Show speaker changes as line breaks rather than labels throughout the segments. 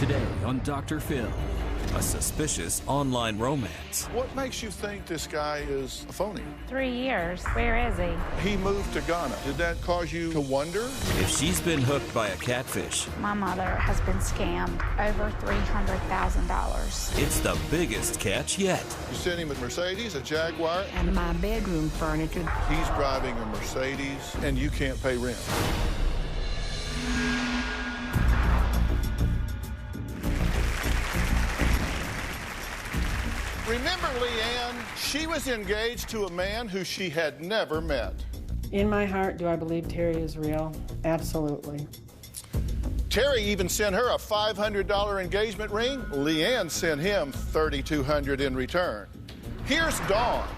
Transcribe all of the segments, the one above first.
Today on Dr. Phil, a suspicious online romance.
What makes you think this guy is a phony?
3 years. Where is he?
He moved to Ghana. Did that cause you to wonder?
If she's been hooked by a catfish,
My mother has been scammed over $300,000.
it's the biggest catch yet.
You sent him a Mercedes, a Jaguar.
And my bedroom furniture.
He's driving a Mercedes, and you can't pay rent. Remember Leanne? She was engaged to a man who she had never met.
In my heart, do I believe Terry is real? Absolutely.
Terry even sent her a $500 engagement ring. Leanne sent him $3,200 in return. Here's Dawn,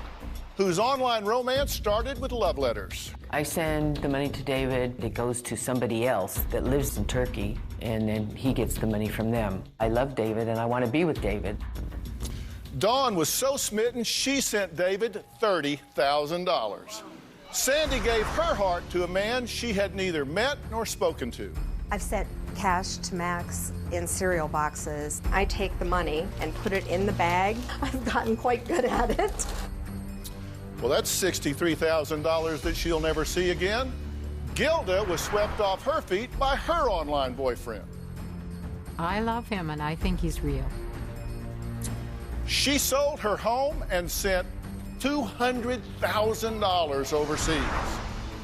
whose online romance started with love letters.
I send the money to David. It goes to somebody else that lives in Turkey, and then he gets the money from them. I love David, and I want to be with David.
Dawn was so smitten, she sent David $30,000. Sandy gave her heart to a man she had neither met nor spoken to.
I've sent cash to Max in cereal boxes. I take the money and put it in the bag. I've gotten quite good at it.
Well, that's $63,000 that she'll never see again. Gilda was swept off her feet by her online boyfriend.
I love him, and I think he's real.
She sold her home and sent $200,000 overseas.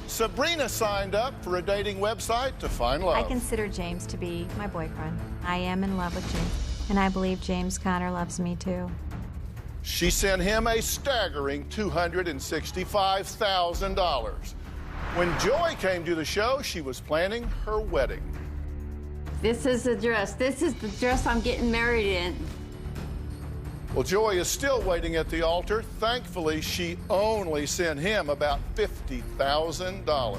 Sabrina signed up for a dating website to find love.
I consider James to be my boyfriend. I am in love with James, and I believe James Conner loves me too.
She sent him a staggering $265,000. When Joy came to the show, she was planning her wedding.
This is the dress. This is the dress I'm getting married in.
Well, Joy is still waiting at the altar. Thankfully, she only sent him about $50,000.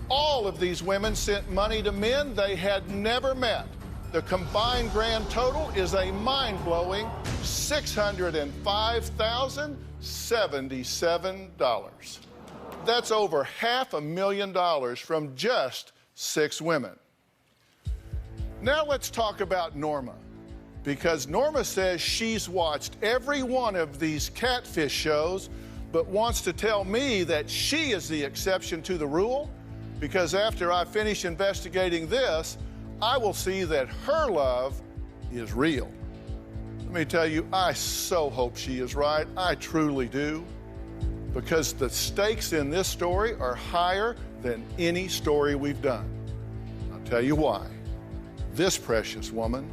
All of these women sent money to men they had never met. The combined grand total is a mind-blowing $605,077. That's over $500,000 from just 6 women. Now let's talk about Norma, because Norma says she's watched every one of these catfish shows, but wants to tell me that she is the exception to the rule, because after I finish investigating this, I will see that her love is real. Let me tell you, I so hope she is right. I truly do, because the stakes in this story are higher than any story we've done. I'll tell you why. This precious woman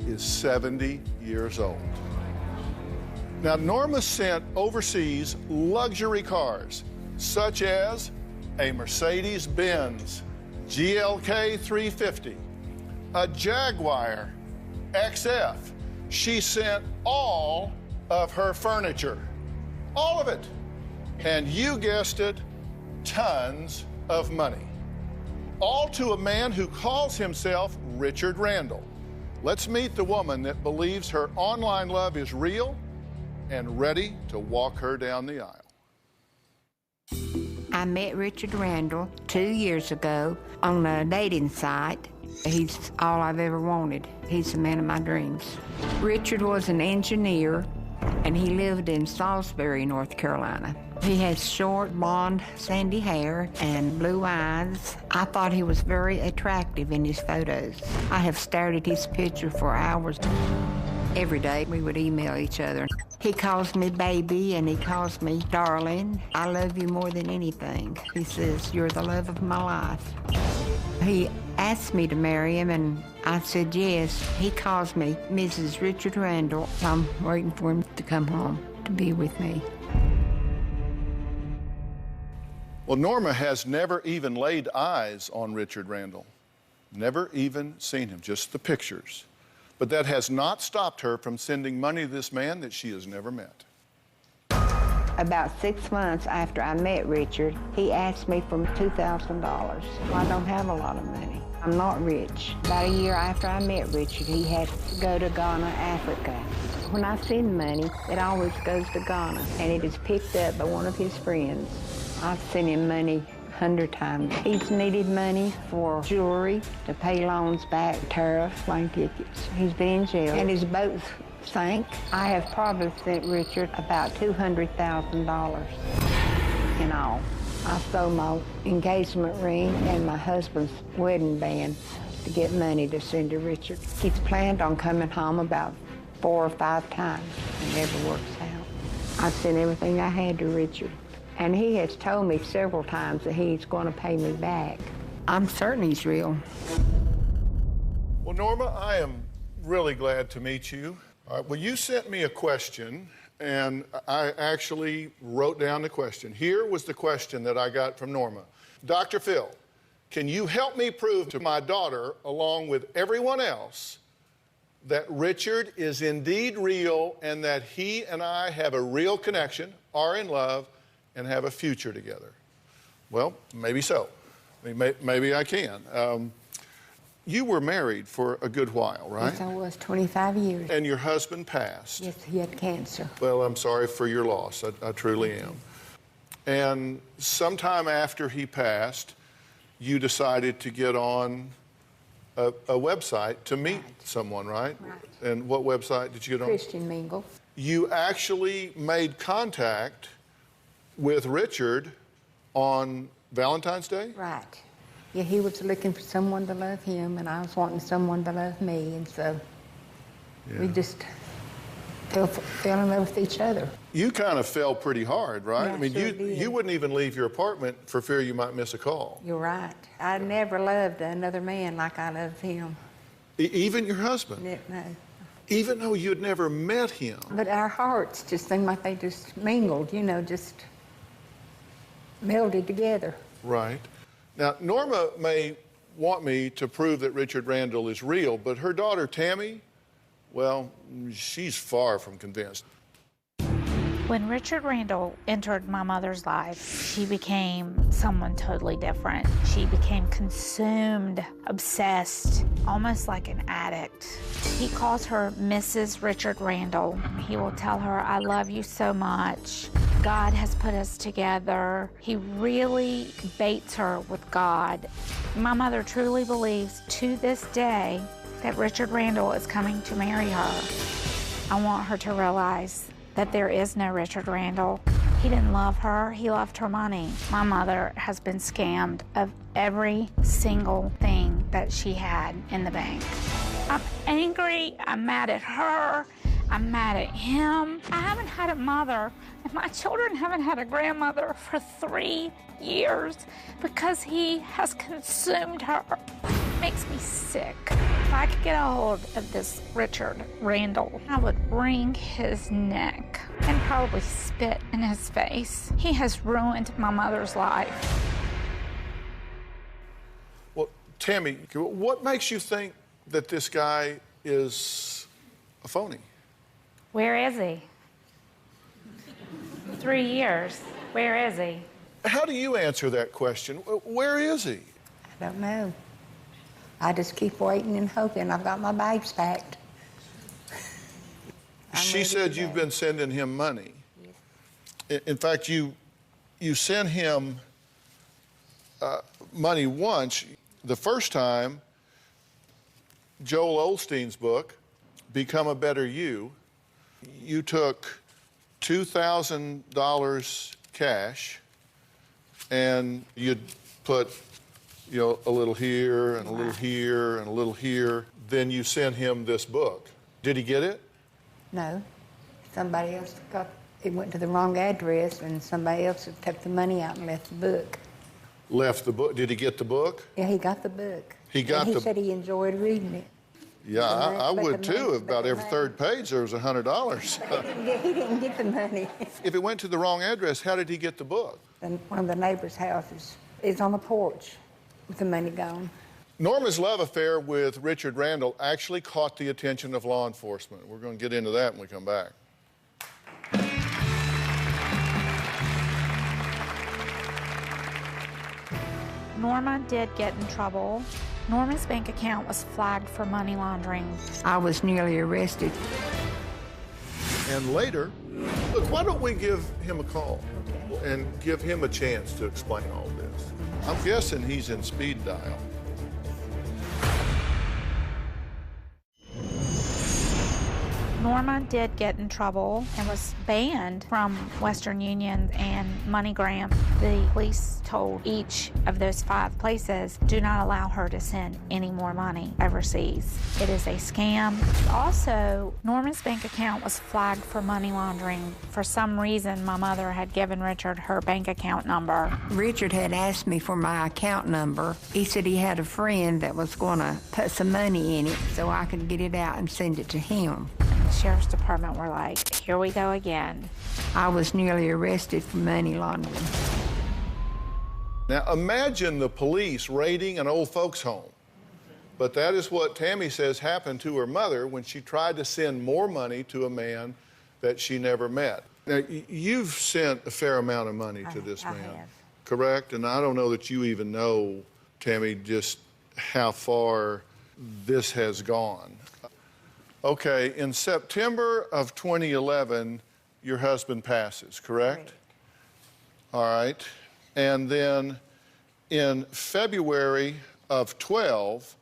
is 70 years old. Now, Norma sent overseas luxury cars, such as a Mercedes-Benz GLK 350, a Jaguar XF. She sent all of her furniture, all of it. And you guessed it, tons of money. All to a man who calls himself Richard Randall. Let's meet the woman that believes her online love is real and ready to walk her down the aisle.
I met Richard Randall 2 years ago on a dating site. He's all I've ever wanted. He's the man of my dreams. Richard was an engineer, and he lived in Salisbury, North Carolina. He has short, blonde, sandy hair and blue eyes. I thought he was very attractive in his photos. I have stared at his picture for hours. Every day we would email each other. He calls me baby and he calls me darling. I love you more than anything. He says, you're the love of my life. He asked me to marry him and I said yes. He calls me Mrs. Richard Randall. I'm waiting for him to come home to be with me.
Well, Norma has never even laid eyes on Richard Randall. Never even seen him, just the pictures. But that has not stopped her from sending money to this man that she has never met.
About 6 months after I met Richard, he asked me for $2,000. Well, I don't have a lot of money. I'm not rich. About a year after I met Richard, he had to go to Ghana, Africa. When I send money, it always goes to Ghana, and it is picked up by one of his friends. I've sent him money 100 times. He's needed money for jewelry, to pay loans back, tariffs, plane tickets. He's been in jail, and his boat sank. I have probably sent Richard about $200,000 in all. I sold my engagement ring and my husband's wedding band to get money to send to Richard. He's planned on coming home about 4 or 5 times. It never works out. I sent everything I had to Richard, and he has told me several times that he's going to pay me back. I'm certain he's real.
Well, Norma, I am really glad to meet you. All right, well, you sent me a question, and I actually wrote down the question. Here was the question that I got from Norma. Dr. Phil, can you help me prove to my daughter, along with everyone else, that Richard is indeed real and that he and I have a real connection, are in love, and have a future together? Well, maybe so. I mean, maybe I can. You were married for a good while, right?
Yes, I was, 25 years.
And your husband passed.
Yes, he had cancer.
Well, I'm sorry for your loss. I truly am. And sometime after he passed, you decided to get on a website to meet someone, right?
Right.
And what website did you get on?
Christian Mingle.
You actually made contact with Richard on Valentine's Day?
Right. Yeah, he was looking for someone to love him, and I was wanting someone to love me, and so we just fell in love with each other.
You kind of fell pretty hard, right?
Yeah,
I mean,
sure
you
did.
wouldn't even leave your apartment for fear you might miss a call.
You're right. I never loved another man like I loved him.
Even your husband?
No.
Even though you'd never met him?
But our hearts just seemed like they just mingled, you know, just melded together.
Right. Now, Norma may want me to prove that Richard Randall is real, but her daughter, Tammy, well, she's far from convinced.
When Richard Randall entered my mother's life, she became someone totally different. She became consumed, obsessed, almost like an addict. He calls her Mrs. Richard Randall. He will tell her, "I love you so much. God has put us together." He really baits her with God. My mother truly believes to this day that Richard Randall is coming to marry her. I want her to realize that there is no Richard Randall. He didn't love her, he loved her money. My mother has been scammed of every single thing that she had in the bank. I'm angry, I'm mad at her, I'm mad at him. I haven't had a mother, and my children haven't had a grandmother for 3 years because he has consumed her. It makes me sick. If I could get a hold of this Richard Randall, I would wring his neck and probably spit in his face. He has ruined my mother's life.
Well, Tammy, what makes you think that this guy is a phony?
Where is he? 3 years. Where is he?
How do you answer that question? Where is he?
I don't know. I just keep waiting and hoping. I've got my bags packed.
She said you've been sending him money. Yes. In fact, you sent him money once. The first time, Joel Osteen's book, Become a Better You, you took $2,000 cash and you'd put, you know, a little here and a little here and a little here. Then you sent him this book. Did he get it?
No. Somebody else got it, went to the wrong address, and somebody else had took the money out and left the book.
Left the book. Did he get the book?
Yeah, he got the book.
He got
He said he enjoyed reading it.
Yeah, I would too. About every third page there was $100.
He didn't get the money.
If it went to the wrong address, how did he get the book?
And one of the neighbors' houses is on the porch with the money gone.
Norma's love affair with Richard Randall actually caught the attention of law enforcement. We're going to get into that when we come back.
Norma did get in trouble. Norma's bank account was flagged for money laundering.
I was nearly arrested.
And later, look, why don't we give him a call and give him a chance to explain all this? I'm guessing he's in speed dial.
Norma did get in trouble and was banned from Western Union and MoneyGram. The police told each of those 5 places, do not allow her to send any more money overseas. It is a scam. Also, Norma's bank account was flagged for money laundering. For some reason, my mother had given Richard her bank account number.
Richard had asked me for my account number. He said he had a friend that was going to put some money in it so I could get it out and send it to him.
The sheriff's department were like, here we go again.
I was nearly arrested for money laundering.
Now imagine the police raiding an old folks' home. But that is what Tammy says happened to her mother when she tried to send more money to a man that she never met. Now, you've sent a fair amount of money to this man,
have.
correct? And I don't know that you even know, Tammy, just how far this has gone. Okay, in September of 2011, your husband passes, correct? All right. And then in February of 12,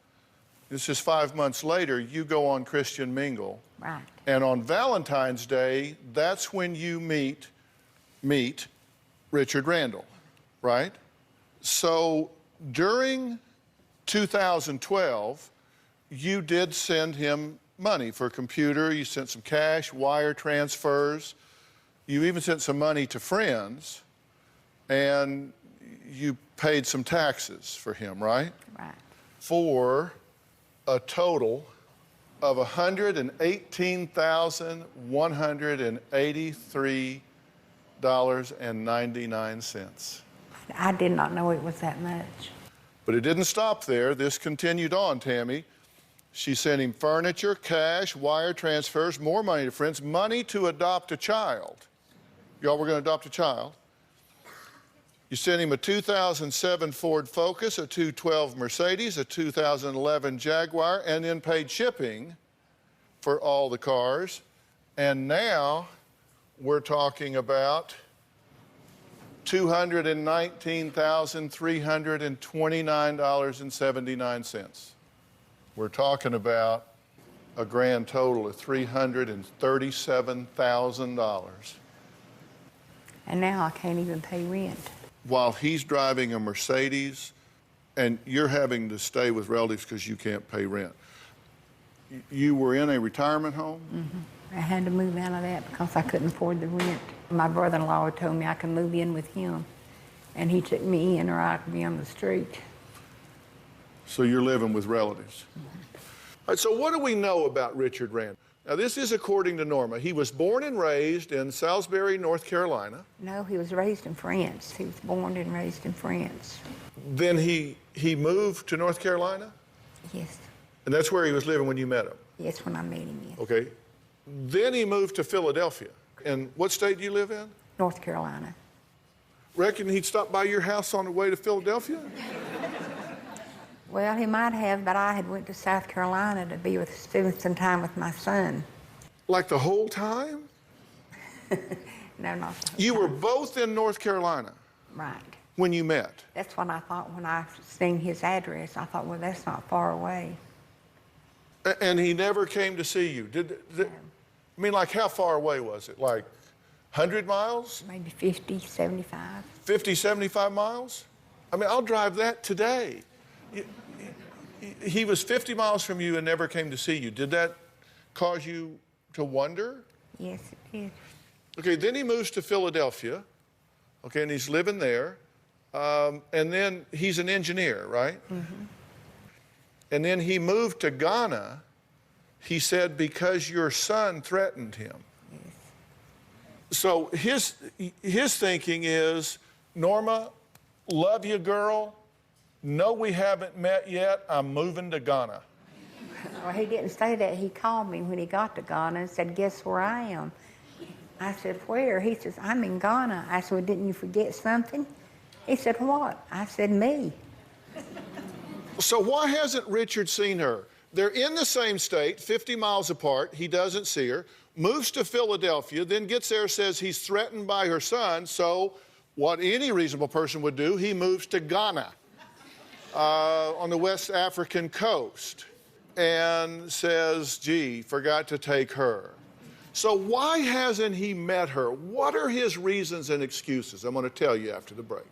this is 5 months later, you go on Christian Mingle.
Right.
And on Valentine's Day, that's when you meet Richard Randall, right? So during 2012, you did send him money for a computer. You sent some cash, wire transfers. You even sent some money to friends. And you paid some taxes for him, right?
Right.
For a total of $118,183.99.
I did not know it was that much.
But it didn't stop there. This continued on, Tammy. She sent him furniture, cash, wire transfers, more money to friends, money to adopt a child. Y'all were going to adopt a child. You sent him a 2007 Ford Focus, a 2012 Mercedes, a 2011 Jaguar, and then paid shipping for all the cars. And now we're talking about $219,329.79. We're talking about a grand total of $337,000.
And now I can't even pay rent.
While he's driving a Mercedes and you're having to stay with relatives because you can't pay rent. You were in a retirement home?
Mm-hmm. I had to move out of that because I couldn't afford the rent. My brother-in-law told me I could move in with him, and he took me in or I could be on the street.
So you're living with relatives. All right, so what do we know about Richard Randall? Now, this is according to Norma. He was born and raised in Salisbury, North Carolina.
No, he was raised in France. He was born and raised in France.
Then he moved to North Carolina?
Yes.
And that's where he was living when you met him?
Yes, when I met him, yes.
Okay. Then he moved to Philadelphia. And what state do you live in?
North Carolina.
Reckon he'd stop by your house on the way to Philadelphia?
Well, he might have, but I had went to South Carolina to spend some time with my son.
Like the whole time?
No, not the whole
You
time.
were both in North Carolina?
Right.
When you met?
That's what I thought when I seen his address. I thought, well, that's not far away.
And he never came to see you? I mean, like, how far away was it? Like 100 miles?
Maybe 50, 75.
50, 75 miles? I mean, I'll drive that today. He was 50 miles from you and never came to see you. Did that cause you to wonder?
Yes, it did.
Okay, then he moves to Philadelphia, okay, and he's living there. And then he's an engineer, right?
Mm-hmm.
And then he moved to Ghana, he said, because your son threatened him.
Yes.
So his thinking is, Norma, love you, girl. No, we haven't met yet. I'm moving to Ghana.
Well, he didn't say that. He called me when he got to Ghana and said, guess where I am? I said, where? He says, I'm in Ghana. I said, well, didn't you forget something? He said, what? I said, me.
So why hasn't Richard seen her? They're in the same state, 50 miles apart. He doesn't see her. Moves to Philadelphia, then gets there, says he's threatened by her son. So what any reasonable person would do, he moves to Ghana on the West African coast and says, gee, forgot to take her. So why hasn't he met her? What are his reasons and excuses? I'm going to tell you after the break.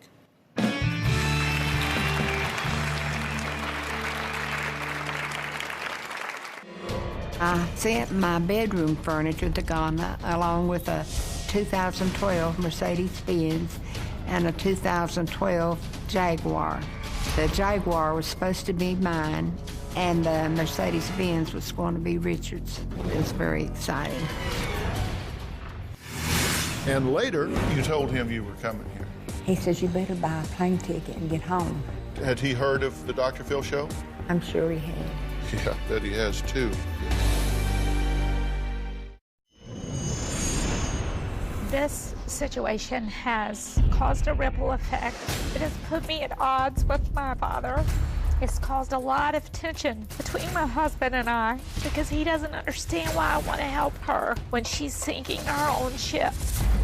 I sent my bedroom furniture to Ghana along with a 2012 Mercedes-Benz and a 2012 Jaguar. The Jaguar was supposed to be mine, and the Mercedes-Benz was going to be Richard's. It was very exciting.
And later, you told him you were coming here.
He says, you better buy a plane ticket and get home.
Had he heard of the Dr. Phil show?
I'm sure he had.
Yeah, that he has too.
This situation has caused a ripple effect. It has put me at odds with my father. It's caused a lot of tension between my husband and I because he doesn't understand why I want to help her when she's sinking her own ship.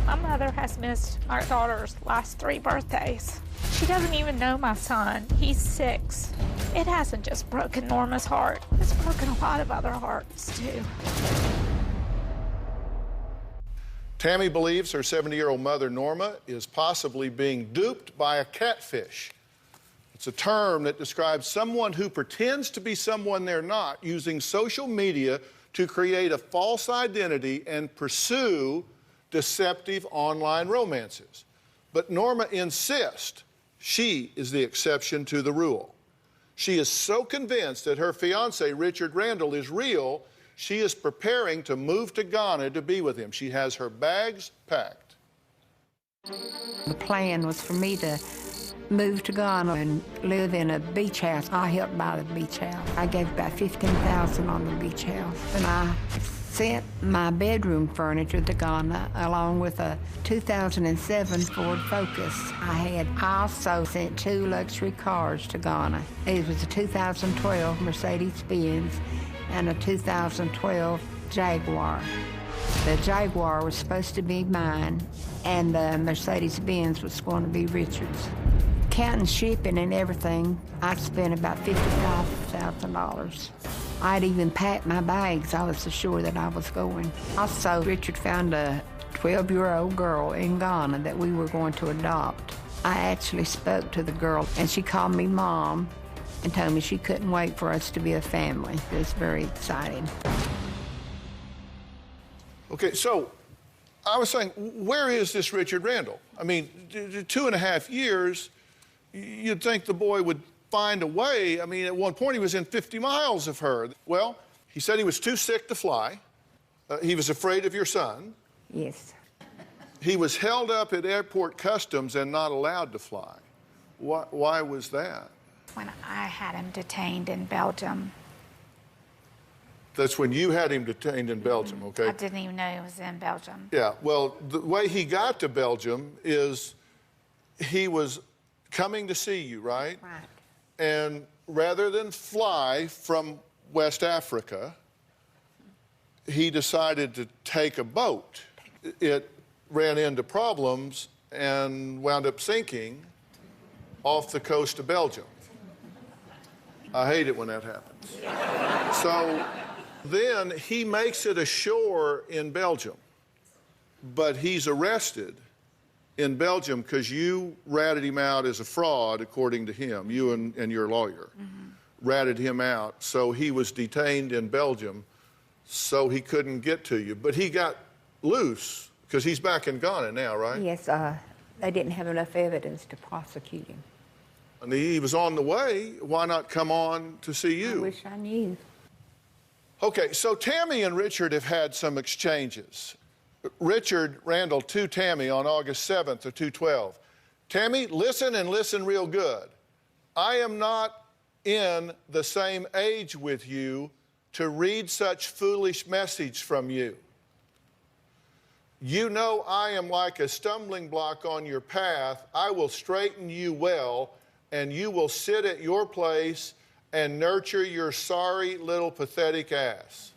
My mother has missed my daughter's last 3 birthdays. She doesn't even know my son. He's 6. It hasn't just broken Norma's heart. It's broken a lot of other hearts, too.
Tammy believes her 70-year-old mother, Norma, is possibly being duped by a catfish. It's a term that describes someone who pretends to be someone they're not, using social media to create a false identity and pursue deceptive online romances. But Norma insists she is the exception to the rule. She is so convinced that her fiancé, Richard Randall, is real, she is preparing to move to Ghana to be with him. She has her bags packed.
The plan was for me to move to Ghana and live in a beach house. I helped buy the beach house. I gave about $15,000 on the beach house. And I sent my bedroom furniture to Ghana along with a 2007 Ford Focus. I also sent 2 luxury cars to Ghana. It was a 2012 Mercedes-Benz and a 2012 Jaguar. The Jaguar was supposed to be mine, and the Mercedes-Benz was going to be Richard's. Counting shipping and everything, I'd spent about $55,000. I'd even packed my bags. I was so sure that I was going. Also, Richard found a 12-year-old girl in Ghana that we were going to adopt. I actually spoke to the girl, and she called me Mom and told me she couldn't wait for us to be a family. It was very exciting.
Okay, so I was saying, where is this Richard Randall? I mean, 2.5 years, you'd think the boy would find a way. I mean, at one point he was in 50 miles of her. Well, he said he was too sick to fly. He was afraid of your son.
Yes.
He was held up at airport customs and not allowed to fly. Why was that?
When I had him detained in Belgium.
That's when you had him detained in Belgium, okay?
I didn't even know he was in Belgium.
Yeah, well, the way he got to Belgium is he was coming to see you, right?
Right.
And rather than fly from West Africa, he decided to take a boat. It ran into problems and wound up sinking off the coast of Belgium. I hate it when that happens. So then he makes it ashore in Belgium, but he's arrested in Belgium because you ratted him out as a fraud, according to him. You and your lawyer ratted him out, so he was detained in Belgium, so he couldn't get to you. But he got loose because he's back in Ghana now, right?
Yes, they didn't have enough evidence to prosecute him.
And he was on the way. Why not come on to see you?
I wish I knew.
Okay, so Tammy and Richard have had some exchanges. Richard Randall to Tammy on August 7th of 2012. Tammy, listen and listen real good. I am not in the same age with you to read such foolish message from you. You know I am like a stumbling block on your path. I will straighten you well, and you will sit at your place and nurture your sorry little pathetic ass.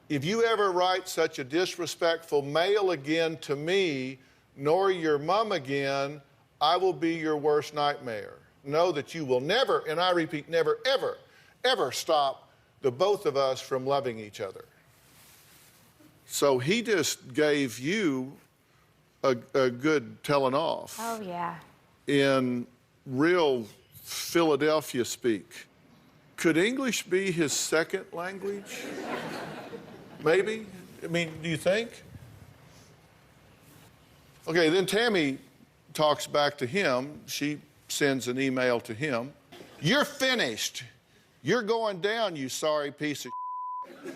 If you ever write such a disrespectful mail again to me, nor your mom again. I will be your worst nightmare. Know that you will never, and I repeat, never, ever, ever stop the both of us from loving each other. So he just gave you a good telling off.
Oh, yeah.
In real Philadelphia speak. Could English be his second language? Maybe? I mean, do you think? Okay, then Tammy talks back to him. She sends an email to him. You're finished. You're going down, you sorry piece of shit.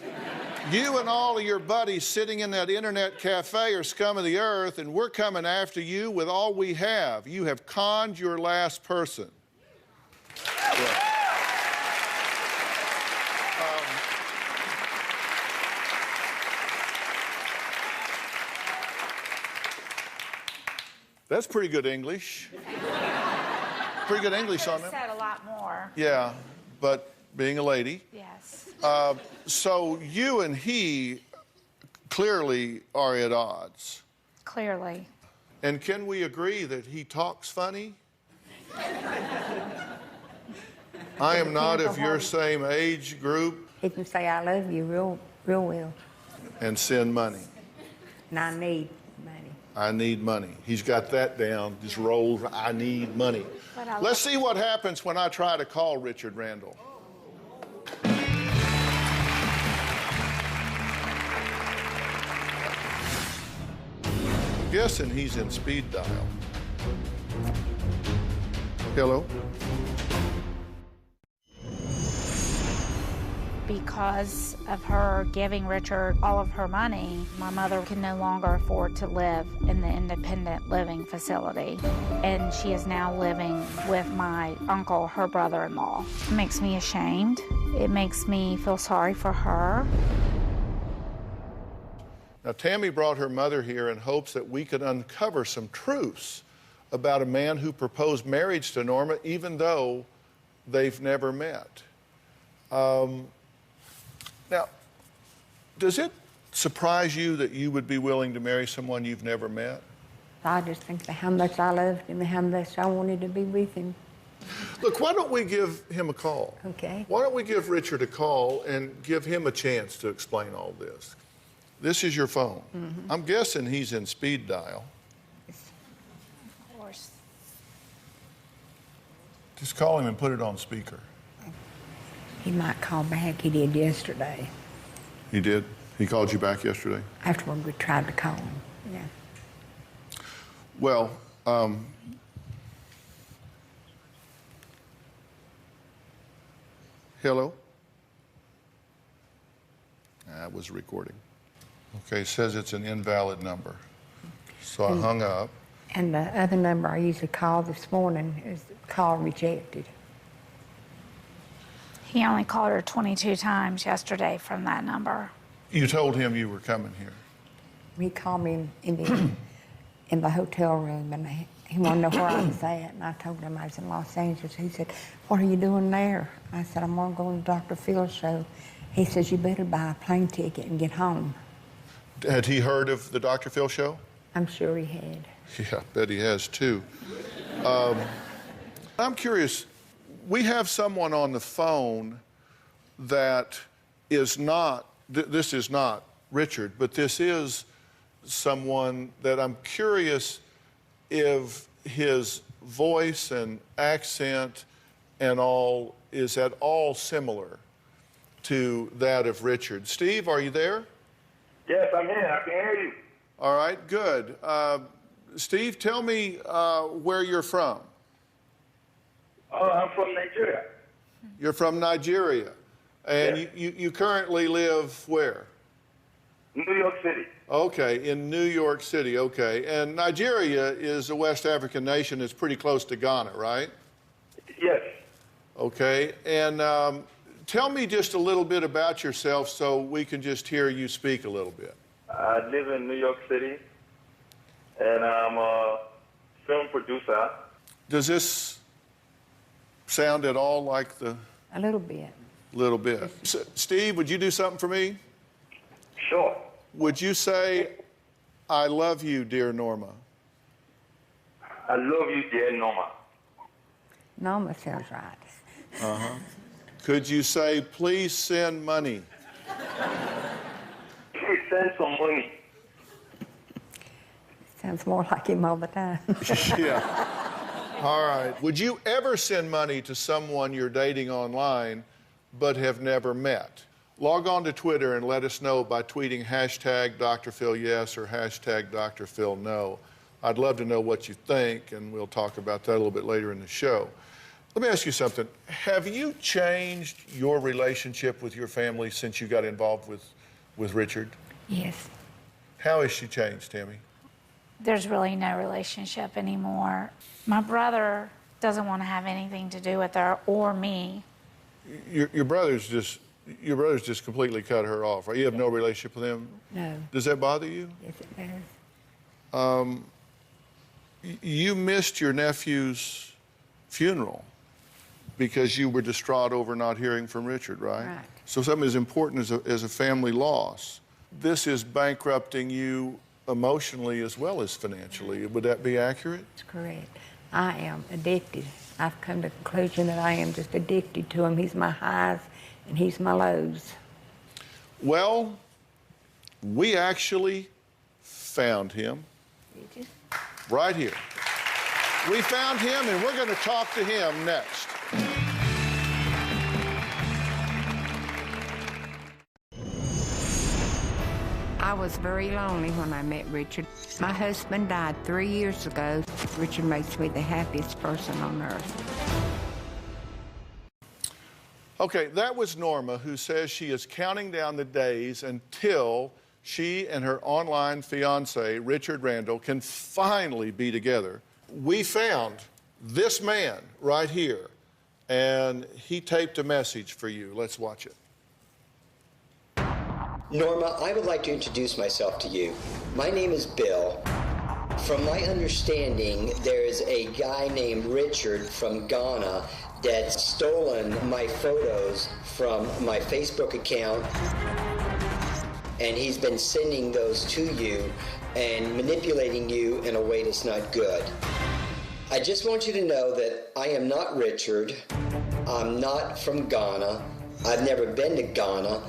You and all of your buddies sitting in that internet cafe are scum of the earth, and we're coming after you with all we have. You have conned your last person. Yeah. That's pretty good English. Pretty good English on
I
them.
said a lot more.
Yeah, but being a lady.
Yes.
So you and he clearly are at odds.
Clearly.
And can we agree that he talks funny? I am not of your same age group.
He can say, I love you real well.
And send money.
And I need money.
I need money. He's got that down, just rolls, I need money. Let's see what happens when I try to call Richard Randall. I'm guessing he's in speed dial. Hello?
Because of her giving Richard all of her money, my mother can no longer afford to live in the independent living facility. And she is now living with my uncle, her brother-in-law. It makes me ashamed. It makes me feel sorry for her.
Now, Tammy brought her mother here in hopes that we could uncover some truths about a man who proposed marriage to Norma, even though they've never met. Now, does it surprise you that you would be willing to marry someone you've never met?
I just think of how much I loved him and how much I wanted to be with him.
Look, why don't we give him a call?
Okay.
Why don't we give Richard a call and give him a chance to explain all this? This is your phone. Mm-hmm. I'm guessing he's in speed dial.
Of course.
Just call him and put it on speaker.
He might call back. He did yesterday.
He did? He called you back yesterday?
Afterward, we tried to call him, yeah.
Well, hello? That was recording. Okay, it says it's an invalid number. So I hung up.
And the other number I usually call this morning is call rejected.
He only called her 22 times yesterday from that number.
You told him you were coming here.
He called me in the hotel room, and he wanted to know where I was at, and I told him I was in Los Angeles. He said, what are you doing there? I said, I'm going to go to Dr. Phil's show. He says, you better buy a plane ticket and get home.
Had he heard of the Dr. Phil show?
I'm sure he had.
Yeah, I bet he has too. I'm curious, we have someone on the phone that is not, this is not Richard, but this is someone that I'm curious if his voice and accent and all is at all similar to that of Richard. Steve, are you there?
Yes, I'm here. I can hear you.
All right, good. Steve, tell me where you're from.
Oh, I'm from Nigeria.
You're from Nigeria. And
yes.
you currently live where?
New York City.
Okay, in New York City, okay. And Nigeria is a West African nation that's pretty close to Ghana, right?
Yes.
Okay, and tell me just a little bit about yourself so we can just hear you speak a little bit.
I live in New York City, and I'm a film producer.
Does this sound at all like the...
A little bit.
Little bit. Steve, would you do something for me?
Sure.
Would you say, I love you, dear Norma?
I love you, dear Norma.
Norma sounds right.
Uh-huh. Could you say, please send money?
Please send some money.
Sounds more like him all the time.
Yeah. All right. Would you ever send money to someone you're dating online but have never met? Log on to Twitter and let us know by tweeting hashtag Dr. Phil yes or hashtag Dr. Phil no. I'd love to know what you think, and we'll talk about that a little bit later in the show. Let me ask you something. Have you changed your relationship with your family since you got involved with Richard?
Yes.
How has she changed, Tammy?
There's really no relationship anymore. My brother doesn't want to have anything to do with her or me.
Your brother's just completely cut her off, right? You have no relationship with him?
No.
Does that bother you?
Yes, it does.
You missed your nephew's funeral because you were distraught over not hearing from Richard, right?
Right.
So something as important as a family loss. This is bankrupting you emotionally as well as financially. Would that be accurate?
That's correct. I am addicted. I've come to the conclusion that I am just addicted to him. He's my highs and he's my lows.
Well, we actually found him.
Did you?
Right here. We found him, and we're going to talk to him next.
I was very lonely when I met Richard. My husband died 3 years ago. Richard makes me the happiest person on earth.
Okay, that was Norma, who says she is counting down the days until she and her online fiancé, Richard Randall, can finally be together. We found this man right here, and he taped a message for you. Let's watch it.
Norma, I would like to introduce myself to you. My name is Bill. From my understanding, there is a guy named Richard from Ghana that's stolen my photos from my Facebook account, and he's been sending those to you and manipulating you in a way that's not good. I just want you to know that I am not Richard. I'm not from Ghana. I've never been to Ghana.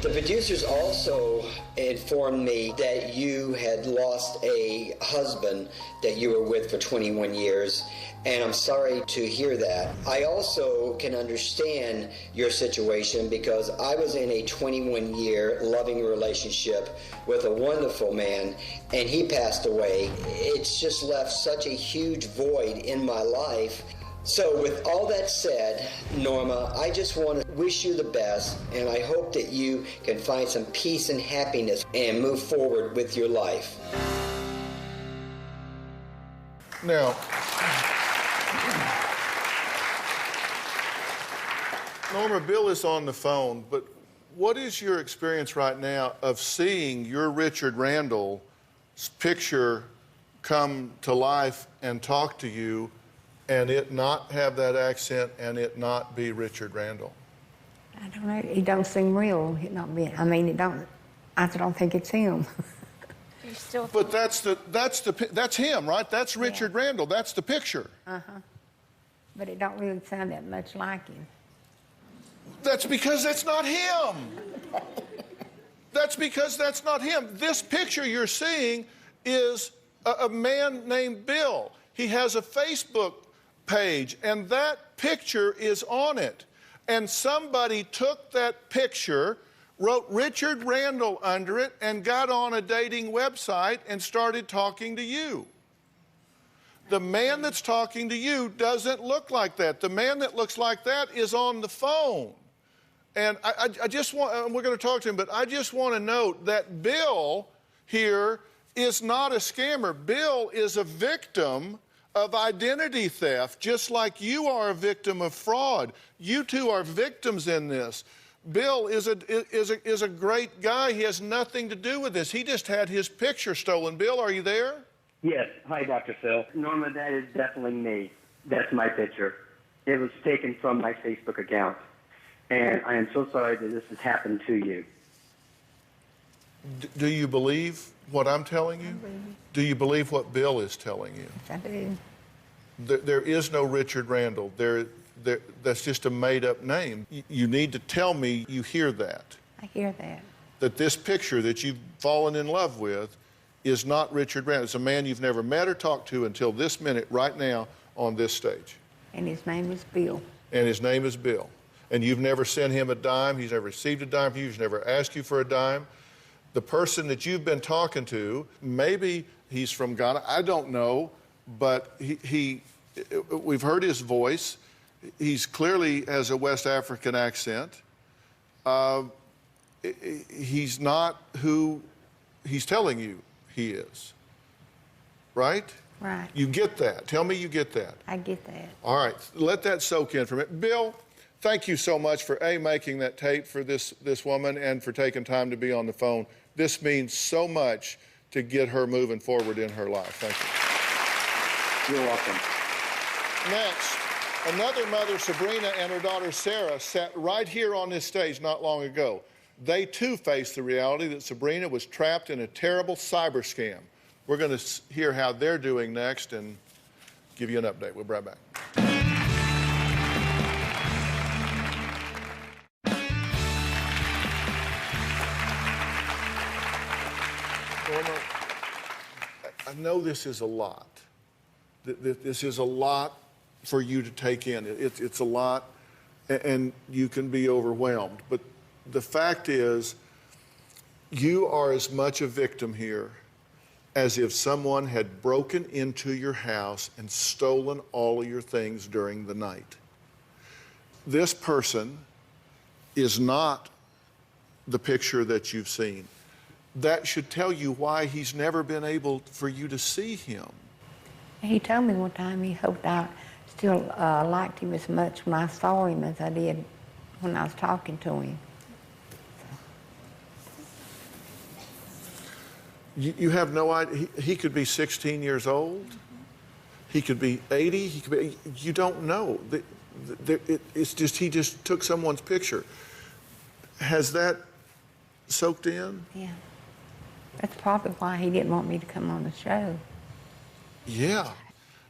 The producers also informed me that you had lost a husband that you were with for 21 years, and I'm sorry to hear that. I also can understand your situation because I was in a 21-year loving relationship with a wonderful man, and he passed away. It's just left such a huge void in my life. So with all that said, Norma, I just want to wish you the best, and I hope that you can find some peace and happiness and move forward with your life.
Now, Norma, Bill is on the phone, but what is your experience right now of seeing your Richard Randall's picture come to life and talk to you, and it not have that accent and it not be Richard Randall?
I don't know. He don't seem real. It not be. I mean, I don't think it's him.
You still.
But that's him, right? That's Richard Randall. That's the picture.
But it don't really sound that much like him.
That's because that's not him. That's because that's not him. This picture you're seeing is a man named Bill. He has a Facebook page, and that picture is on it. And somebody took that picture, wrote Richard Randall under it, and got on a dating website and started talking to you. The man that's talking to you doesn't look like that. The man that looks like that is on the phone. And I just want, we're going to talk to him, but I just want to note that Bill here is not a scammer. Bill is a victim of identity theft, just like you are a victim of fraud. You two are victims in this. Bill is a great guy. He has nothing to do with this. He just had his picture stolen. Bill, are you there?
Yes. Hi, Dr. Phil. Norma, that is definitely me. That's my picture. It was taken from my Facebook account. And I am so sorry that this has happened to you.
Do you believe what I'm telling you? Do you believe what Bill is telling you?
I do.
There is no Richard Randall. That's just a made-up name. You need to tell me you hear that.
I hear that.
That this picture that you've fallen in love with is not Richard Randall. It's a man you've never met or talked to until this minute, right now, on this stage.
And his name is Bill.
And his name is Bill. And you've never sent him a dime. He's never received a dime from you. He's never asked you for a dime. The person that you've been talking to, maybe he's from Ghana. I don't know, but we've heard his voice. He's clearly has a West African accent. He's not who he's telling you he is. Right?
Right.
You get that. Tell me you get that.
I get that.
All right. Let that soak in for a minute. Bill, thank you so much for, making that tape for this woman and for taking time to be on the phone. This means so much to get her moving forward in her life. Thank you.
You're welcome.
Next, another mother, Sabrina, and her daughter, Sarah, sat right here on this stage not long ago. They, too, faced the reality that Sabrina was trapped in a terrible cyber scam. We're going to hear how they're doing next and give you an update. We'll be right back. Norma, I know this is a lot. This is a lot for you to take in. It's a lot, and you can be overwhelmed. But the fact is, you are as much a victim here as if someone had broken into your house and stolen all of your things during the night. This person is not the picture that you've seen. That should tell you why he's never been able for you to see him.
He told me one time he hoped I still liked him as much when I saw him as I did when I was talking to him.
You have no idea. He could be 16 years old. He could be 80. He could be. You don't know. It's just he just took someone's picture. Has that soaked in?
Yeah. That's probably why he didn't want me to come on the show.
Yeah.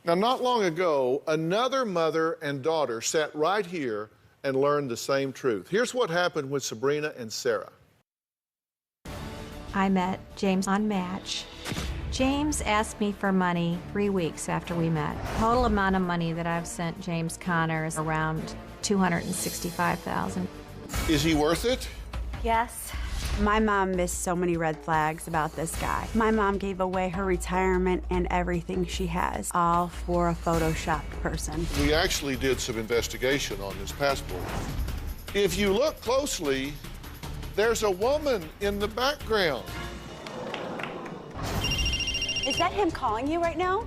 Now, not long ago, another mother and daughter sat right here and learned the same truth. Here's what happened with Sabrina and Sarah.
I met James on Match. James asked me for money 3 weeks after we met. Total amount of money that I've sent James Conner is around $265,000.
Is he worth it?
Yes. My mom missed so many red flags about this guy. My mom gave away her retirement and everything she has, all for a photoshopped person.
We actually did some investigation on this passport. If you look closely, there's a woman in the background.
Is that him calling you right now?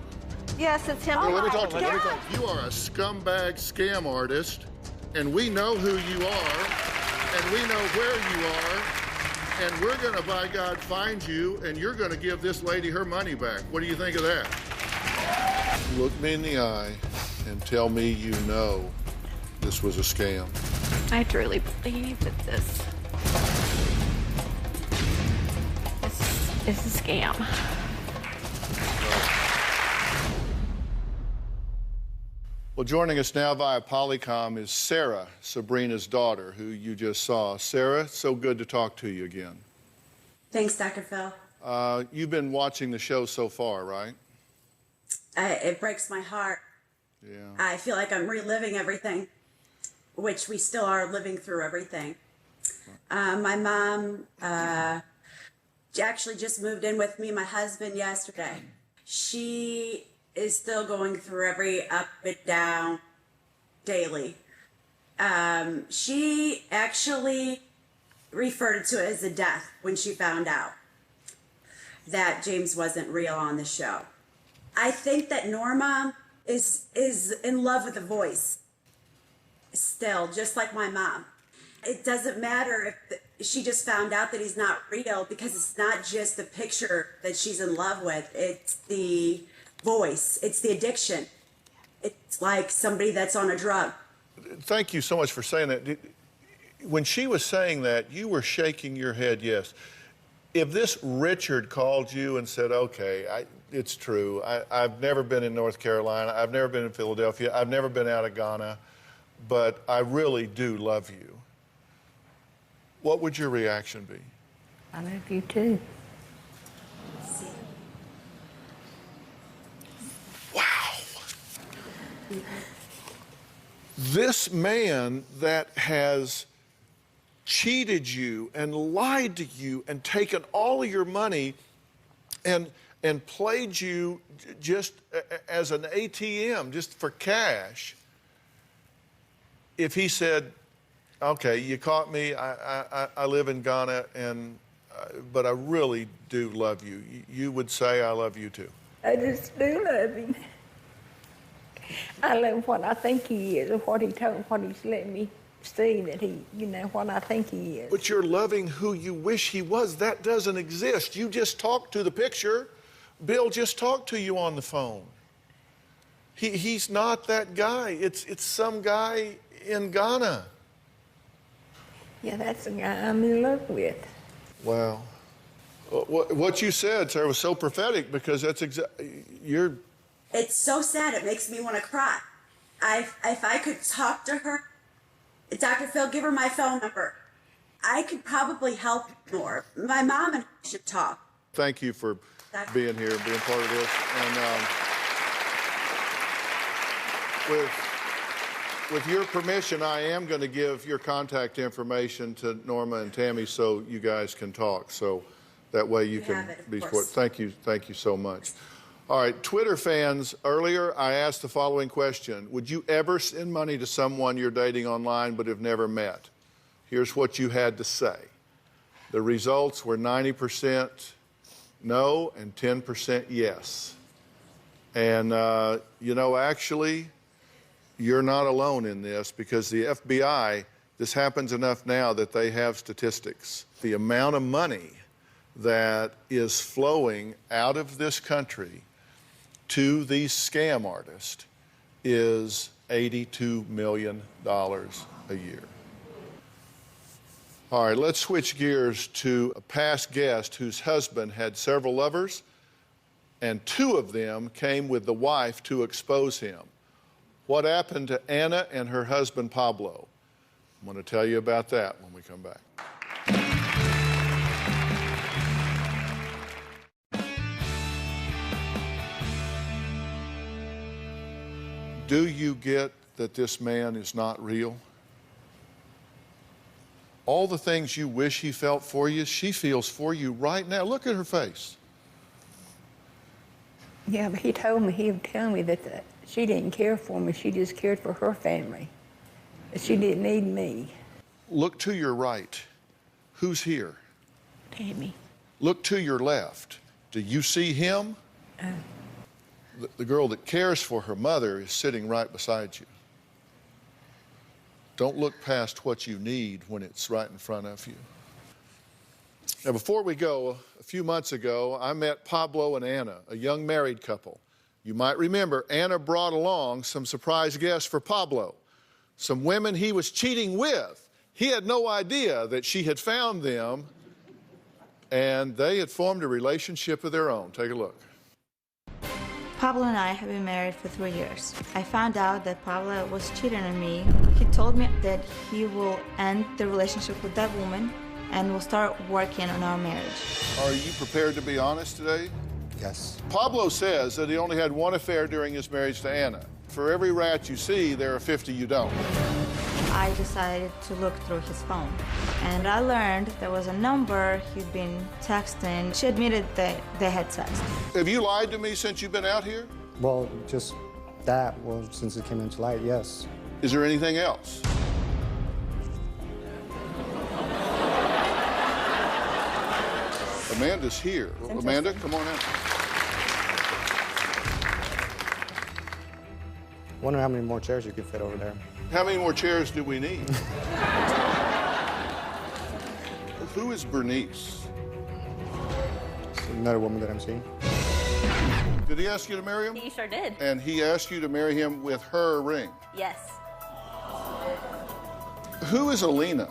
Yes, it's him.
Well, let me talk to you. You are a scumbag scam artist, and we know who you are, and we know where you are, and we're going to, by God, find you, and you're going to give this lady her money back. What do you think of that? Look me in the eye and tell me you know this was a scam.
I truly believe that this is a scam.
Well, joining us now via Polycom is Sarah, Sabrina's daughter, who you just saw. Sarah, so good to talk to you again.
Thanks, Dr. Phil.
You've been watching the show so far, right?
It breaks my heart.
Yeah.
I feel like I'm reliving everything, which we still are living through everything. My mom actually just moved in with me, my husband, yesterday. She is still going through every up and down daily. She actually referred to it as a death when she found out that James wasn't real on the show. I think that Norma is in love with the voice still, just like my mom. It doesn't matter if she just found out that he's not real, because it's not just the picture that she's in love with. It's the voice. It's the addiction. It's like somebody that's on a drug.
Thank you so much for saying that. When she was saying that, you were shaking your head, yes. If this Richard called you and said, okay, it's true, I've never been in North Carolina, I've never been in Philadelphia, I've never been out of Ghana, but I really do love you, what would your reaction be?
I love you too.
Wow. This man that has cheated you and lied to you and taken all of your money and played you just as an ATM, just for cash, if he said, okay, you caught me, I live in Ghana, but I really do love you, you would say, I love you too?
I just do love him. I love what I think he is, or what he's let me see that he, what I think he is.
But you're loving who you wish he was. That doesn't exist. You just talked to the picture. Bill just talked to you on the phone. He's not that guy. It's some guy in Ghana.
Yeah, that's the guy I'm in love with.
Wow. What you said, sir, was so prophetic, because that's you're...
It's so sad, it makes me want to cry. If I could talk to her, Dr. Phil, give her my phone number. I could probably help more. My mom and I should talk.
Thank you for being here and being part of this. And with your permission, I am going to give your contact information to Norma and Tammy so you guys can talk. So that way you can be support. Thank you so much. All right, Twitter fans, earlier I asked the following question. Would you ever send money to someone you're dating online but have never met? Here's what you had to say. The results were 90% no and 10% yes. And, actually, you're not alone in this, because the FBI, this happens enough now that they have statistics. The amount of money that is flowing out of this country to these scam artists is $82 million a year. All right, let's switch gears to a past guest whose husband had several lovers, and 2 of them came with the wife to expose him. What happened to Anna and her husband, Pablo? I'm going to tell you about that when we come back. Do you get that this man is not real? All the things you wish he felt for you, she feels for you right now. Look at her face.
Yeah, but he would tell me that she didn't care for me, she just cared for her family. That she didn't need me.
Look to your right. Who's here?
Tammy.
Look to your left. Do you see him? The girl that cares for her mother is sitting right beside you. Don't look past what you need when it's right in front of you. Now, before we go, a few months ago, I met Pablo and Anna, a young married couple. You might remember Anna brought along some surprise guests for Pablo, some women he was cheating with. He had no idea that she had found them, and they had formed a relationship of their own. Take a look.
Pablo and I have been married for 3 years. I found out that Pablo was cheating on me. He told me that he will end the relationship with that woman and will start working on our marriage.
Are you prepared to be honest today?
Yes.
Pablo says that he only had one affair during his marriage to Anna. For every rat you see, there are 50 you don't.
I decided to look through his phone, and I learned there was a number he'd been texting. She admitted that they had sex.
Have you lied to me since you've been out here?
Well, just that. Well, since it came into light, yes.
Is there anything else? Amanda's here. Amanda, come on in.
Wonder how many more chairs you could fit over there.
How many more chairs do we need? Who is Bernice?
It's another woman that I'm seeing.
Did he ask you to marry him?
He sure did.
And he asked you to marry him with her ring?
Yes.
Who is Alina?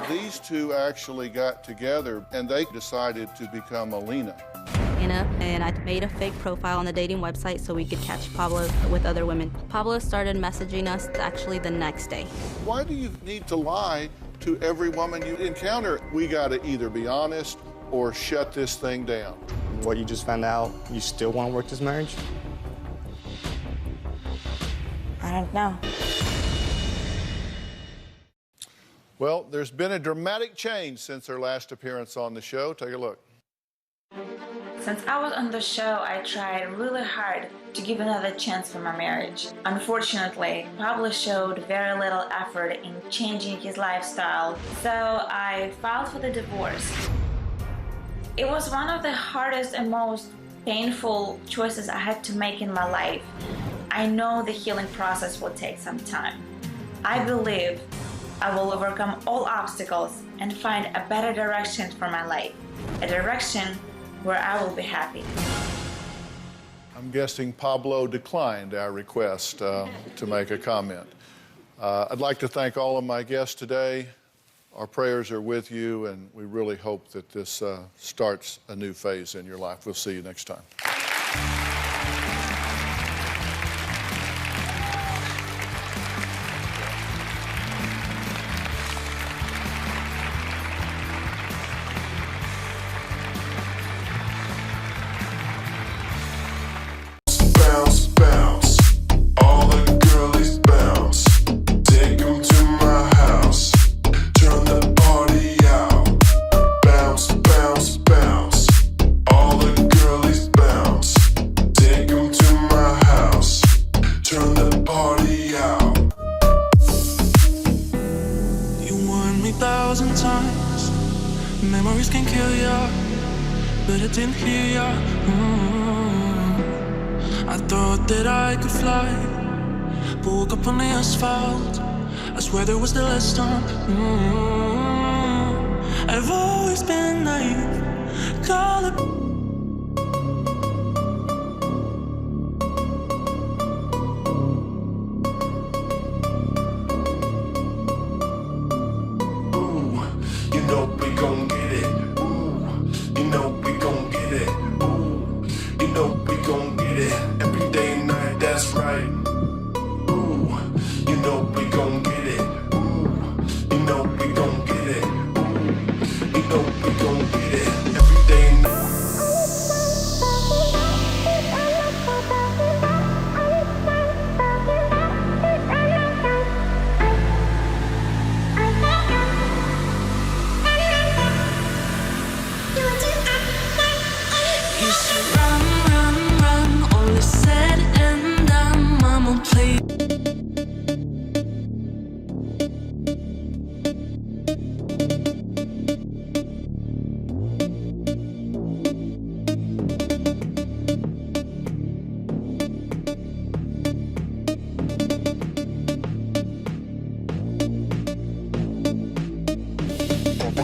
these two actually got together and they decided to become Alina.
And I made a fake profile on the dating website so we could catch Pablo with other women. Pablo started messaging us actually the next day.
Why do you need to lie to every woman you encounter? We gotta either be honest or shut this thing down.
What you just found out, you still want to work this marriage?
I don't know.
Well, there's been a dramatic change since her last appearance on the show. Take a look.
Since I was on the show, I tried really hard to give another chance for my marriage. Unfortunately, Pablo showed very little effort in changing his lifestyle, so I filed for the divorce. It was one of the hardest and most painful choices I had to make in my life. I know the healing process will take some time. I believe I will overcome all obstacles and find a better direction for my life, a direction where I will be happy.
I'm guessing Pablo declined our request to make a comment. I'd like to thank all of my guests today. Our prayers are with you, and we really hope that this starts a new phase in your life. We'll see you next time.
Memories can kill ya, but I didn't hear ya. I thought that I could fly, but woke up on the asphalt. I swear there was the last time. I've always been naive. Call it.
You know we gon' get it.